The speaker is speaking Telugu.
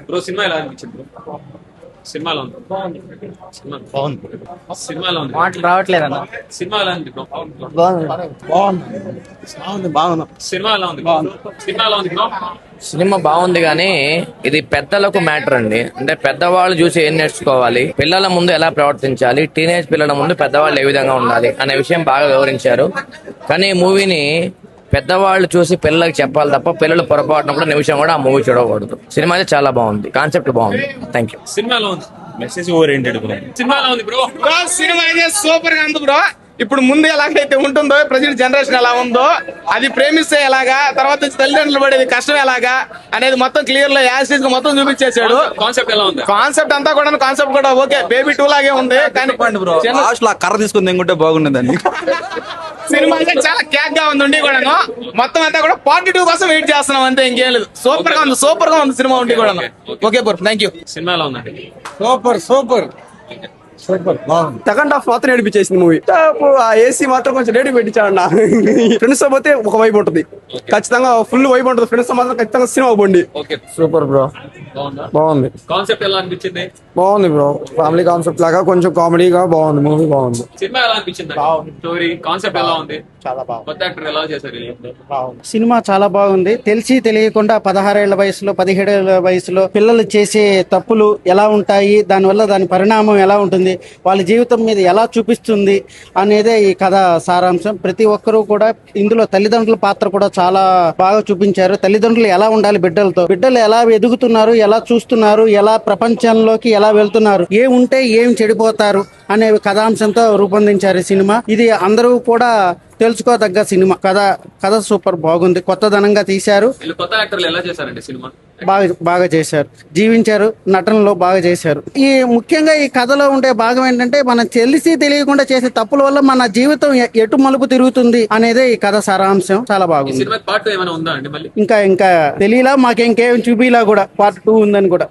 బ్రో సినిమా ఎలా అనిపించింది బ్రో? సినిమాలో ఉంది సినిమా బాగుంది. సినిమాలో ఉంది మాటలు రావట్లేదు అన్న. సినిమా ఎలా ఉంది బ్రో? బాగుంది. సినిమా ఎలా ఉంది? సినిమా ఎలా ఉంది బ్రో? సినిమా బాగుంది కానీ ఇది పెద్దలకు మ్యాటర్ అండి. అంటే పెద్దవాళ్ళు చూసి ఏం నేర్చుకోవాలి, పిల్లల ముందు ఎలా ప్రవర్తించాలి, టీనేజ్ పిల్లల ముందు పెద్దవాళ్ళు ఏ విధంగా ఉండాలి అనే విషయం బాగా వివరించారు. కానీ ఈ మూవీని పెద్దవాళ్ళు చూసి పిల్లలకు చెప్పాలి తప్ప పిల్లలు పొరపాటున కూడా నిమిషం కూడా ఆ మూవీ చూడకూడదు. సినిమా అయితే చాలా బాగుంది, కాన్సెప్ట్ బాగుంది. Thank you. సినిమాలో ఉంది మెసేజ్ ఓరియంటెడ్ బ్రో. సినిమాలో ఉంది బ్రో. సినిమా అయితే సూపర్ గా ఉంది బ్రో. ఇప్పుడు ముందు ఎలాగైతే ఉంటుందో ప్రజెంట్ జనరేషన్ ఎలా ఉందో, అది ప్రేమిస్తే ఎలాగా, తర్వాత తల్లిదండ్రులు పడేది కష్టం ఎలాగా అనేది మొత్తం క్లియర్ లో యాసిడ్ గా మొత్తం చూపించేశాడు. కాన్సెప్ట్ ఎలా ఉంది? కాన్సెప్ట్ అంతా కూడా కాన్సెప్ట్ కూడా ఓకే, బేబీ 2 లాగే ఉంది. కానీ లాస్ట్ లో కర్ర తీసుకుని ఎంగుంటే బాగుండేదండి. సినిమా అయితే చాలా క్యాక్ గా ఉంది. ఉండి కూడాను మొత్తం అంతా కూడా పార్ట్ 2 కోసం వెయిట్ చేస్తున్నాం అంతే, ఇంకేం లేదు. సూపర్ గా ఉంది, సూపర్ గా ఉంది సినిమా ఉండి కూడా. Okay bro, thank you. Cinema ఎలా ఉందండి? సెకండ్ హాఫ్ మాత్రం ఏడిపించేసింది మూవీ. ఆ ఏసీ మాత్రం కొంచెం రేటు పెట్టించాడన్న. ఫ్రెండ్స్ తో పోతే ఒక వైబ్ ఉంటుంది, ఖచ్చితంగా ఫుల్ వైబ్ ఉంటుంది. ఫ్రెండ్స్ తో మాత్రం ఖచ్చితంగా సినిమా పోండి. ఓకే, సూపర్ బ్రో, బాగుంది. కాన్సెప్ట్ ఎలా అనిపించింది? బాగుంది బ్రో, ఫ్యామిలీ కాన్సెప్ట్ లాగా కొంచెం కామెడీగా బాగుంది మూవీ, బాగుంది. సినిమా ఎలా అనిపించింది? స్టోరీ కాన్సెప్ట్ ఎలా ఉంది? చాలా బాగుంది. కొత్త యాక్టర్ ఎలా చేశారు? సినిమా చాలా బాగుంది. తెలిసి తెలియకుండా 16 ఏళ్ల వయసులో 17 ఏళ్ల వయసులో పిల్లలు చేసే తప్పులు ఎలా ఉంటాయి, దానివల్ల దాని పరిణామం ఎలా ఉంటుంది, వాళ్ళ జీవితం మీద ఎలా చూపిస్తుంది అనేదే ఈ కథ సారాంశం. ప్రతి ఒక్కరూ కూడా ఇందులో తల్లిదండ్రుల పాత్ర కూడా చాలా బాగా చూపించారు. తల్లిదండ్రులు ఎలా ఉండాలి బిడ్డలతో, బిడ్డలు ఎలా ఎదుగుతున్నారు, ఎలా చూస్తున్నారు, ఎలా ప్రపంచంలోకి ఎలా వెళ్తున్నారు, ఏం ఉంటే ఏం చెడిపోతారు అనే కథాంశంతో రూపొందించారు ఈ సినిమా. ఇది అందరూ కూడా తెలుసుకోదగ్గ సినిమా. కథ సూపర్ బాగుంది, కొత్తదనంగా తీశారు. కొత్త యాక్టర్లు ఎలా చేశారండి సినిమా? బాగా చేశారు, జీవించారు, నటనలో బాగా చేశారు. ఈ ముఖ్యంగా ఈ కథలో ఉండే భాగం ఏంటంటే, మనం తెలిసి తెలియకుండా చేసే తప్పుల వల్ల మన జీవితం ఎటు మలుపు తిరుగుతుంది అనేదే ఈ కథ సారాంశం. చాలా బాగుంది. సినిమా పార్ట్ ఏమైనా ఉందా అండి మళ్ళీ? ఇంకా తెలియలా, మాకు ఇంకేం చూపిలా కూడా పార్ట్ 2 ఉందని కూడా.